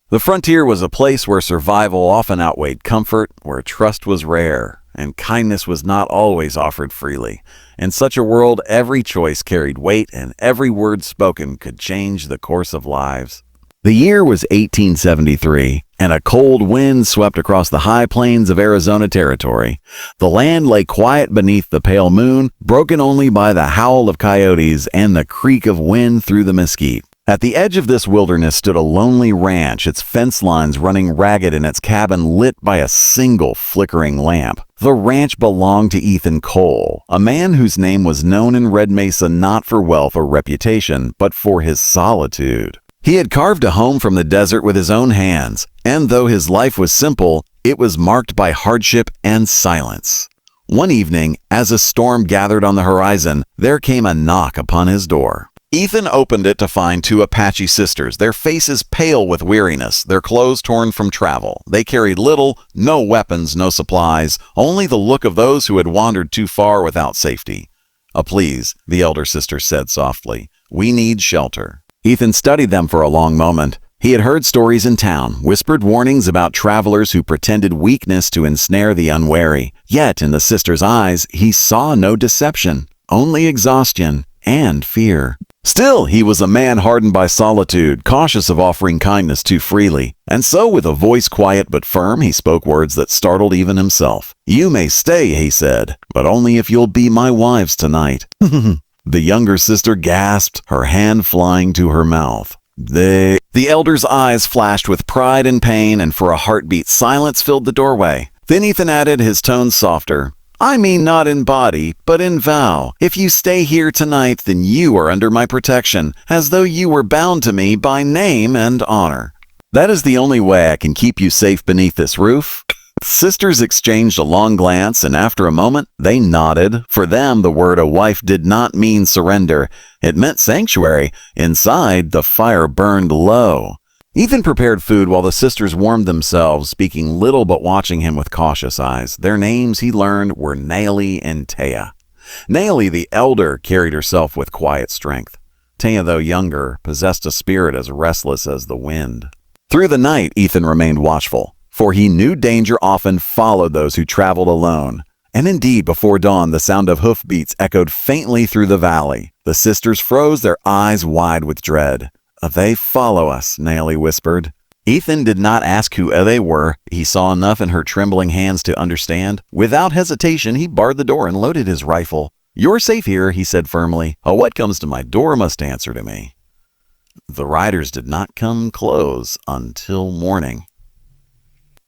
The frontier was a place where survival often outweighed comfort, where trust was rare, and kindness was not always offered freely. In such a world, every choice carried weight, and every word spoken could change the course of lives. The year was 1873, and a cold wind swept across the high plains of Arizona Territory. The land lay quiet beneath the pale moon, broken only by the howl of coyotes and the creak of wind through the mesquite. At the edge of this wilderness stood a lonely ranch, its fence lines running ragged and its cabin lit by a single flickering lamp. The ranch belonged to Ethan Cole, a man whose name was known in Red Mesa not for wealth or reputation, but for his solitude. He had carved a home from the desert with his own hands, and though his life was simple, it was marked by hardship and silence. One evening, as a storm gathered on the horizon, there came a knock upon his door. Ethan opened it to find two Apache sisters, their faces pale with weariness, their clothes torn from travel. They carried little, no weapons, no supplies, only the look of those who had wandered too far without safety. "Please," the elder sister said softly, "we need shelter." Ethan studied them for a long moment. He had heard stories in town, whispered warnings about travelers who pretended weakness to ensnare the unwary. Yet in the sisters' eyes, he saw no deception, only exhaustion and fear. Still, he was a man hardened by solitude, cautious of offering kindness too freely. And so, with a voice quiet but firm, he spoke words that startled even himself. "You may stay," he said, "but only if you'll be my wives tonight." The younger sister gasped, her hand flying to her mouth. The elder's eyes flashed with pride and pain, and for a heartbeat, silence filled the doorway. Then Ethan added, his tone softer, "I mean not in body, but in vow. If you stay here tonight, then you are under my protection, as though you were bound to me by name and honor. That is the only way I can keep you safe beneath this roof." Sisters exchanged a long glance, and after a moment, they nodded. For them, the word "a wife" did not mean surrender. It meant sanctuary. Inside, the fire burned low. Ethan prepared food while the sisters warmed themselves, speaking little but watching him with cautious eyes. Their names, he learned, were Naomi and Taya. Naomi, the elder, carried herself with quiet strength. Taya, though younger, possessed a spirit as restless as the wind. Through the night, Ethan remained watchful, for he knew danger often followed those who traveled alone. And indeed, before dawn, the sound of hoofbeats echoed faintly through the valley. The sisters froze, their eyes wide with dread. "They follow us," Naomi whispered. Ethan did not ask who they were. He saw enough in her trembling hands to understand. Without hesitation, he barred the door and loaded his rifle. "You're safe here," he said firmly. "What comes to my door must answer to me." The riders did not come close until morning.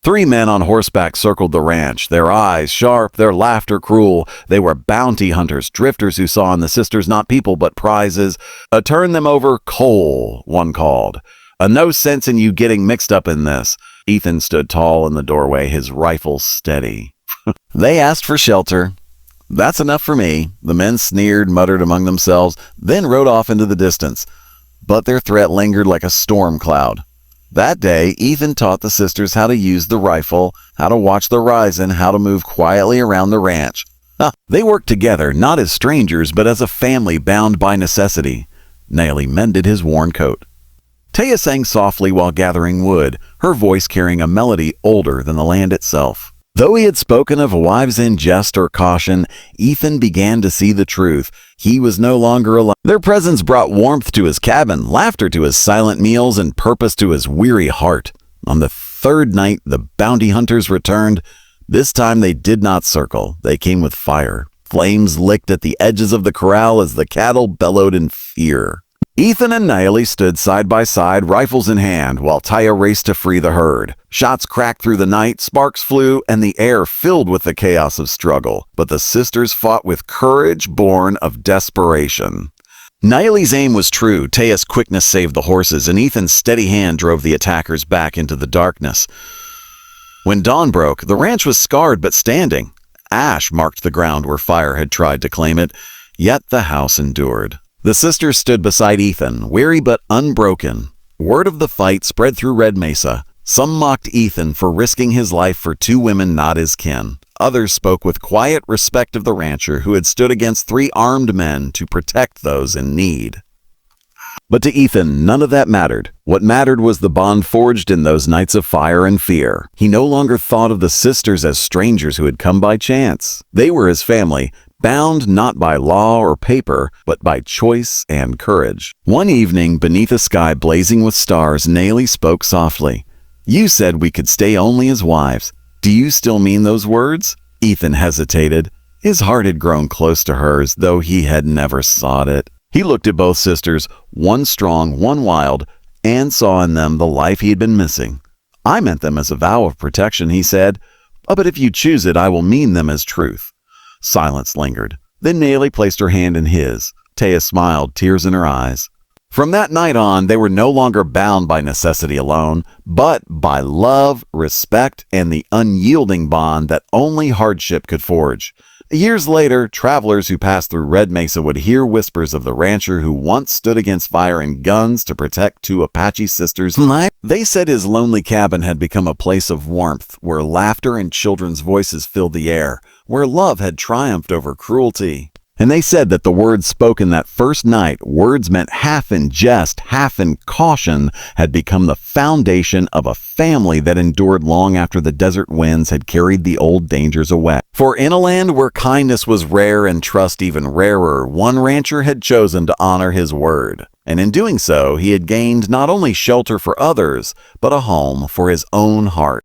3 men on horseback circled the ranch, their eyes sharp, their laughter cruel. They were bounty hunters, drifters who saw in the sisters not people but prizes. "Turn them over, Cole," one called. "No sense in you getting mixed up in this." Ethan stood tall in the doorway, his rifle steady. "They asked for shelter. That's enough for me." The men sneered, muttered among themselves, then rode off into the distance. But their threat lingered like a storm cloud. That day, Ethan taught the sisters how to use the rifle, how to watch the horizon, how to move quietly around the ranch. They worked together, not as strangers, but as a family bound by necessity. Naomi mended his worn coat. Taya sang softly while gathering wood, her voice carrying a melody older than the land itself. Though he had spoken of wives in jest or caution, Ethan began to see the truth. He was no longer alone. Their presence brought warmth to his cabin, laughter to his silent meals, and purpose to his weary heart. On the 3rd night, the bounty hunters returned. This time they did not circle. They came with fire. Flames licked at the edges of the corral as the cattle bellowed in fear. Ethan and Naomi stood side by side, rifles in hand, while Taya raced to free the herd. Shots cracked through the night, sparks flew, and the air filled with the chaos of struggle. But the sisters fought with courage born of desperation. Naomi's aim was true. Taya's quickness saved the horses, and Ethan's steady hand drove the attackers back into the darkness. When dawn broke, the ranch was scarred but standing. Ash marked the ground where fire had tried to claim it, yet the house endured. The sisters stood beside Ethan, weary but unbroken. Word of the fight spread through Red Mesa. Some mocked Ethan for risking his life for 2 women not his kin. Others spoke with quiet respect of the rancher who had stood against 3 armed men to protect those in need. But to Ethan, none of that mattered. What mattered was the bond forged in those nights of fire and fear. He no longer thought of the sisters as strangers who had come by chance. They were his family, bound not by law or paper, but by choice and courage. One evening, beneath a sky blazing with stars, Nayli spoke softly. "You said we could stay only as wives. Do you still mean those words?" Ethan hesitated. His heart had grown close to hers, though he had never sought it. He looked at both sisters, one strong, one wild, and saw in them the life he had been missing. "I meant them as a vow of protection," he said. But if you choose it, I will mean them as truth." Silence lingered. Then Nayli placed her hand in his. Taya smiled, tears in her eyes. From that night on, they were no longer bound by necessity alone, but by love, respect, and the unyielding bond that only hardship could forge. Years later, travelers who passed through Red Mesa would hear whispers of the rancher who once stood against fire and guns to protect two Apache sisters. They said his lonely cabin had become a place of warmth, where laughter and children's voices filled the air, where love had triumphed over cruelty. And they said that the words spoken that first night, words meant half in jest, half in caution, had become the foundation of a family that endured long after the desert winds had carried the old dangers away. For in a land where kindness was rare and trust even rarer, one rancher had chosen to honor his word. And in doing so, he had gained not only shelter for others, but a home for his own heart.